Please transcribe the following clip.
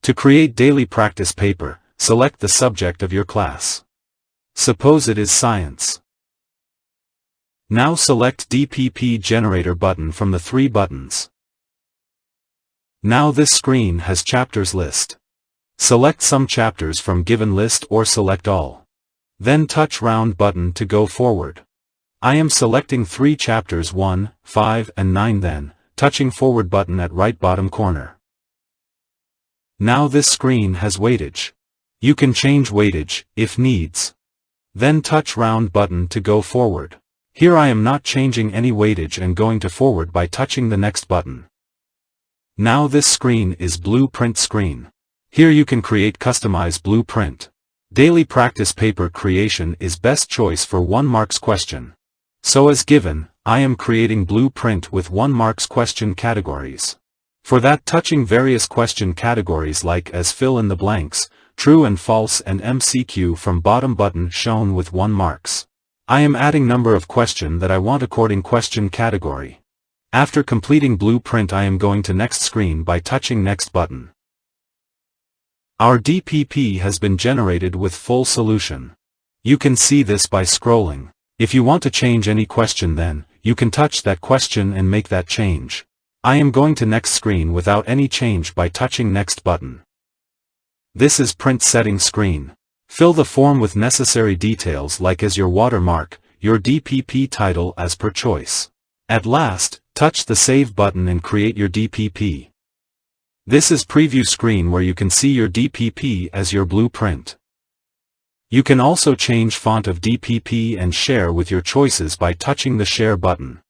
To create daily practice paper, select the subject of your class. Suppose it is science. Now select DPP generator button from the 3 buttons. Now this screen has chapters list. Select some chapters from given list or select all. Then touch round button to go forward. I am selecting 3 chapters 1, 5 and 9 then, touching forward button at right bottom corner. Now this screen has weightage. You can change weightage, if needs. Then touch round button to go forward. Here I am not changing any weightage and going to forward by touching the next button. Now this screen is blueprint screen. Here you can create customized blueprint. Daily practice paper creation is best choice for 1 marks question. So as given, I am creating blueprint with 1 marks question categories. For that touching various question categories like as fill in the blanks, true and false and MCQ from bottom button shown with 1 marks. I am adding number of question that I want according question category. After completing blueprint I am going to next screen by touching next button. Our DPP has been generated with full solution. You can see this by scrolling. If you want to change any question then, you can touch that question and make that change. I am going to next screen without any change by touching next button. This is print setting screen. Fill the form with necessary details like as your watermark, your DPP title as per choice. At last, touch the save button and create your DPP. This is preview screen where you can see your DPP as your blueprint. You can also change font of DPP and share with your choices by touching the share button.